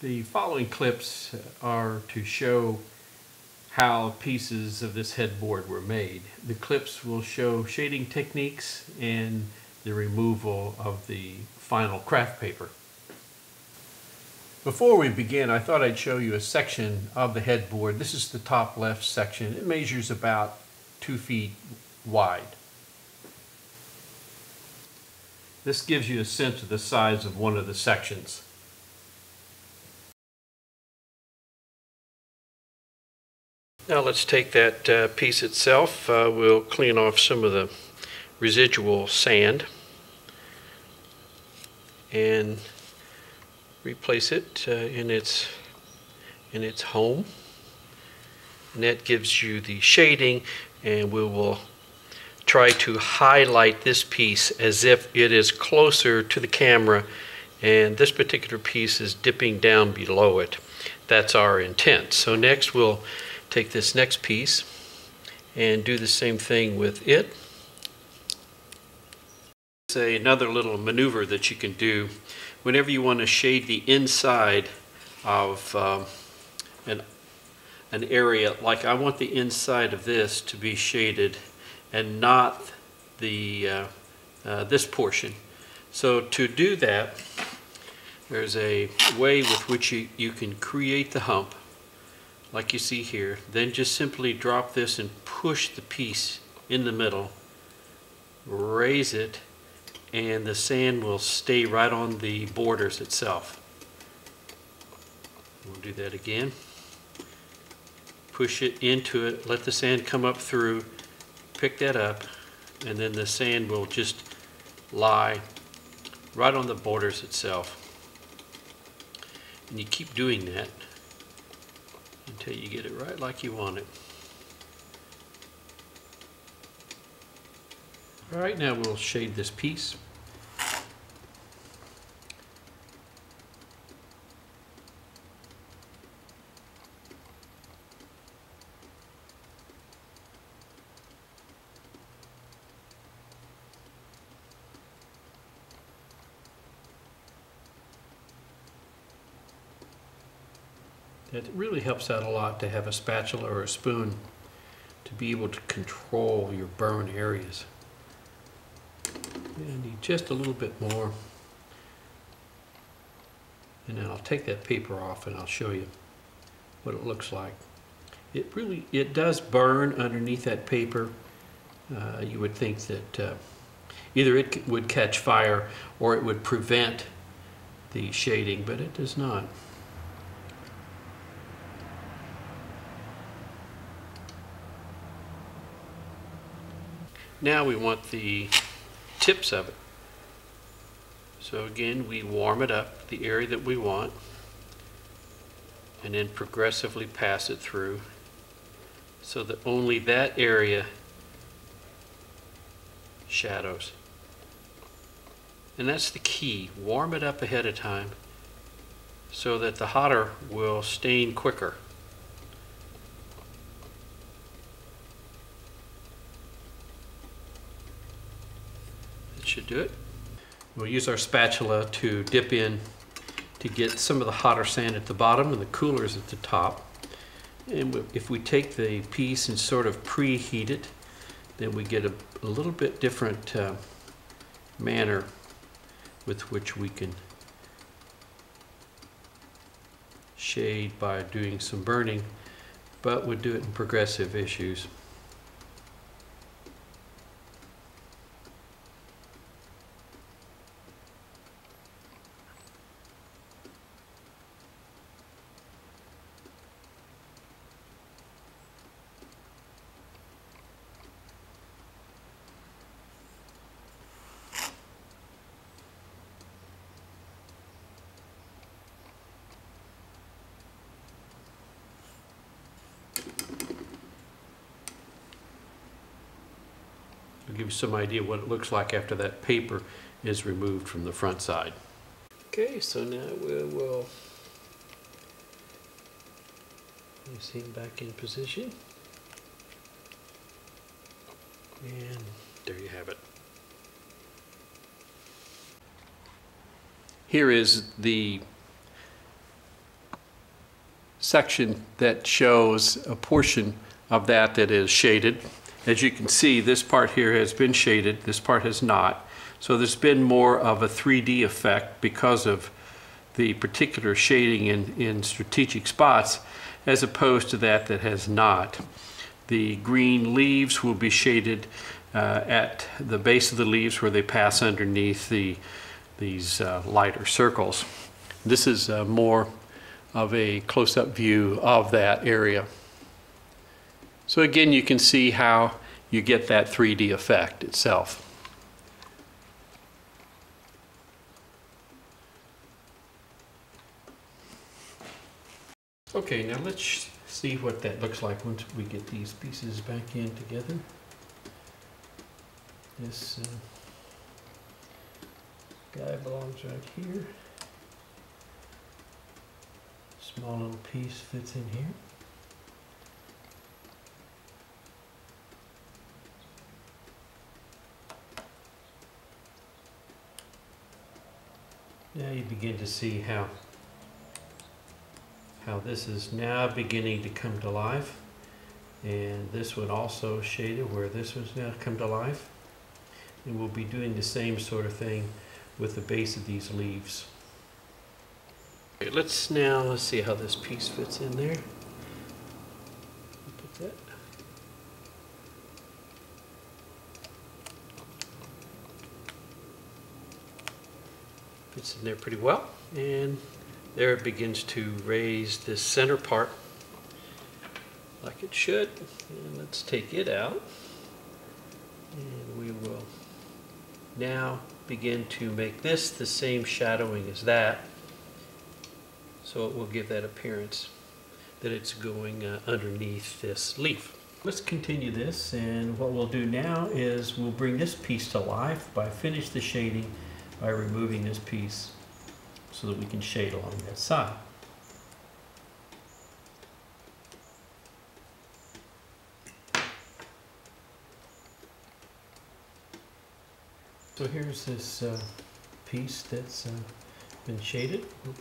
The following clips are to show how pieces of this headboard were made. The clips will show shading techniques and the removal of the final craft paper. Before we begin, I thought I'd show you a section of the headboard. This is the top left section. It measures about 2 feet wide. This gives you a sense of the size of one of the sections. Now let's take that piece itself. We'll clean off some of the residual sand and replace it in its home. And that gives you the shading, and we will try to highlight this piece as if it is closer to the camera, and this particular piece is dipping down below it. That's our intent. So next we'll take this next piece and do the same thing with it. Say another little maneuver that you can do whenever you want to shade the inside of an area. Like I want the inside of this to be shaded and not the this portion. So to do that, there's a way with which you can create the hump like you see here. Then just simply drop this and push the piece in the middle, raise it, and the sand will stay right on the borders itself. We'll do that again. Push it into it, let the sand come up through, pick that up, and then the sand will just lie right on the borders itself. And you keep doing that until you get it right like you want it. All right, now we'll shade this piece. It really helps out a lot to have a spatula or a spoon to be able to control your burn areas. I need just a little bit more. And then I'll take that paper off and I'll show you what it looks like. It does burn underneath that paper. You would think that either it would catch fire or it would prevent the shading, but it does not. Now we want the tips of it. So again, we warm it up, the area that we want, and then progressively pass it through so that only that area shadows. And that's the key. Warm it up ahead of time so that the hotter will stain quicker. Should do it. We'll use our spatula to dip in to get some of the hotter sand at the bottom and the coolers at the top. And if we take the piece and sort of preheat it, then we get a little bit different manner with which we can shade by doing some burning, but we'll do it in progressive issues. I'll give you some idea what it looks like after that paper is removed from the front side. Okay, so now we will place him back in position. And there you have it. Here is the section that shows a portion of that is shaded. As you can see, this part here has been shaded, this part has not. So there's been more of a 3D effect because of the particular shading in strategic spots, as opposed to that has not. The green leaves will be shaded at the base of the leaves where they pass underneath these lighter circles. This is more of a close-up view of that area. So again, you can see how you get that 3D effect itself. Okay, now let's see what that looks like once we get these pieces back in together. This guy belongs right here. Small little piece fits in here. Now you begin to see how this is now beginning to come to life, and this one also shaded where this one's now come to life, and we'll be doing the same sort of thing with the base of these leaves. Okay, let's see how this piece fits in there. Put that. Fits in there pretty well, and there it begins to raise this center part like it should. And let's take it out, and we will now begin to make this the same shadowing as that, so it will give that appearance that it's going underneath this leaf. Let's continue this, and what we'll do now is we'll bring this piece to life by finish the shading by removing this piece so that we can shade along that side. So here's this piece that's been shaded. We'll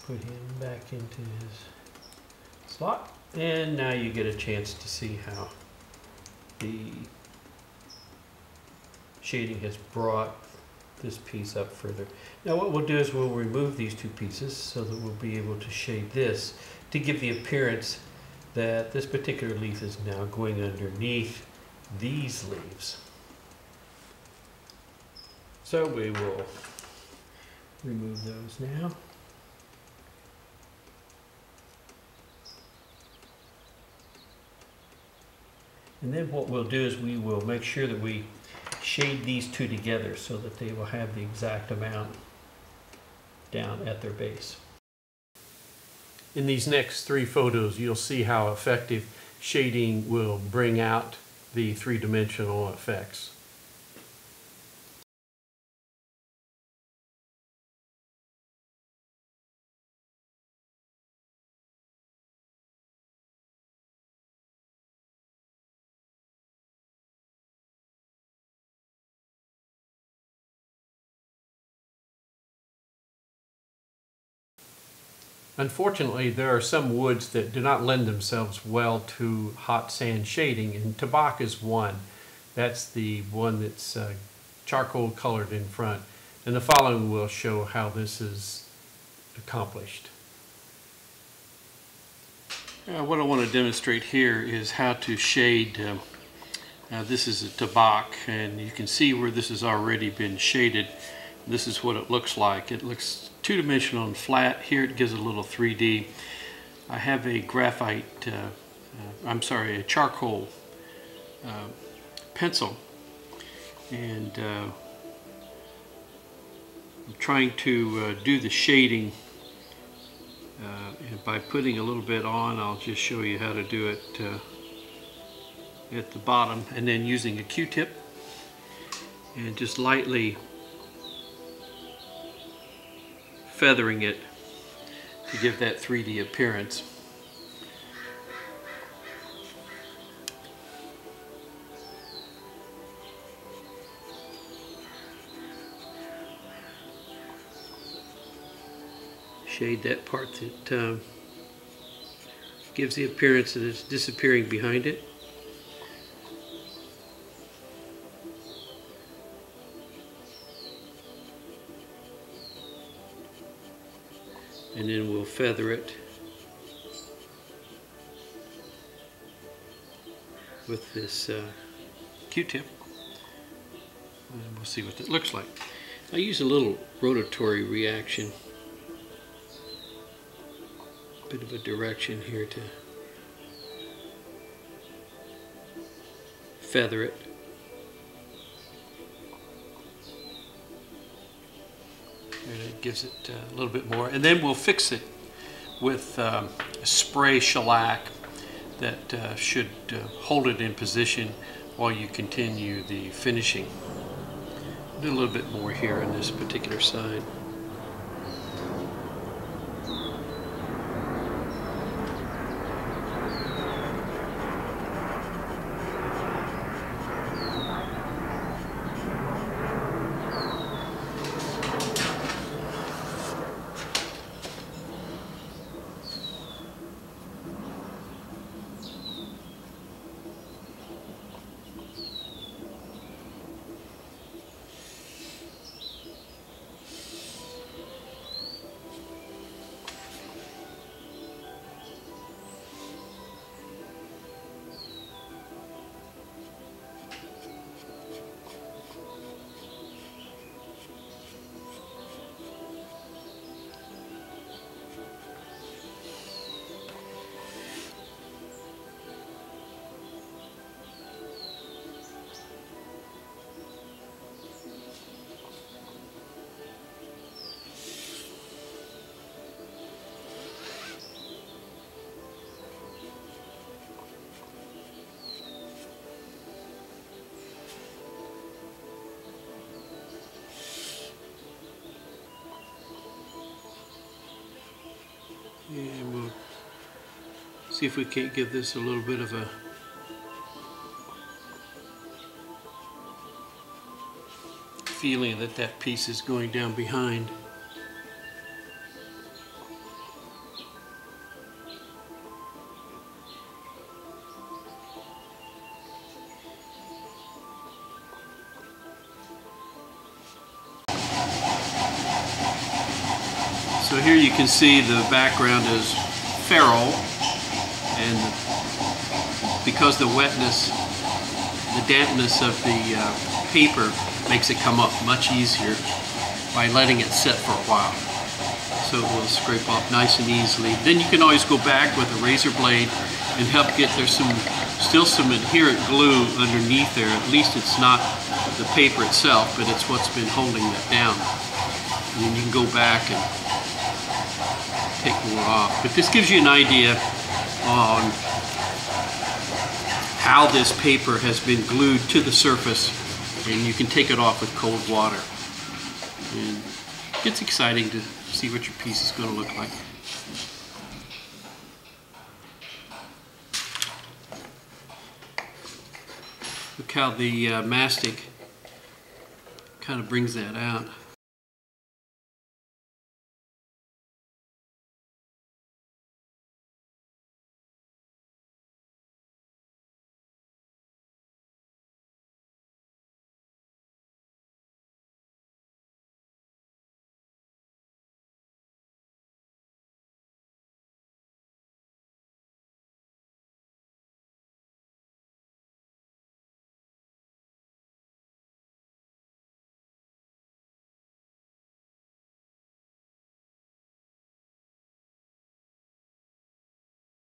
put him back into his slot, and now you get a chance to see how the shading has brought this piece up further. Now what we'll do is we'll remove these two pieces so that we'll be able to shade this to give the appearance that this particular leaf is now going underneath these leaves. So we will remove those now. And then what we'll do is we will make sure that we shade these two together so that they will have the exact amount down at their base. In these next three photos, you'll see how effective shading will bring out the three-dimensional effects. Unfortunately, there are some woods that do not lend themselves well to hot sand shading, and tobac is one. That's the one that's charcoal colored in front. And the following will show how this is accomplished. What I want to demonstrate here is how to shade. This is a tobac, and you can see where this has already been shaded. This is what it looks like. It looks two-dimensional and flat. Here it gives a little 3D. I have a graphite, a charcoal pencil, and I'm trying to do the shading, and by putting a little bit on, I'll just show you how to do it at the bottom, and then using a Q-tip and just lightly feathering it to give that 3D appearance. Shade that part that Gives the appearance that it's disappearing behind it. And then we'll feather it with this Q-tip, and we'll see what it looks like. I use a little rotatory reaction, bit of a direction here to feather it. And it gives it a little bit more, and then we'll fix it with a spray shellac that should hold it in position while you continue the finishing. Do a little bit more here on this particular side. And we'll see if we can't give this a little bit of a feeling that that piece is going down behind. So here you can see the background is feral, and because the wetness, the dampness of the paper makes it come up much easier by letting it set for a while. So it will scrape off nice and easily. Then you can always go back with a razor blade and help get, there's still some adherent glue underneath there. At least it's not the paper itself, but it's what's been holding that down. And then you can go back and take more off. But this gives you an idea on how this paper has been glued to the surface, and you can take it off with cold water. And it gets exciting to see what your piece is going to look like. Look how the mastic kind of brings that out.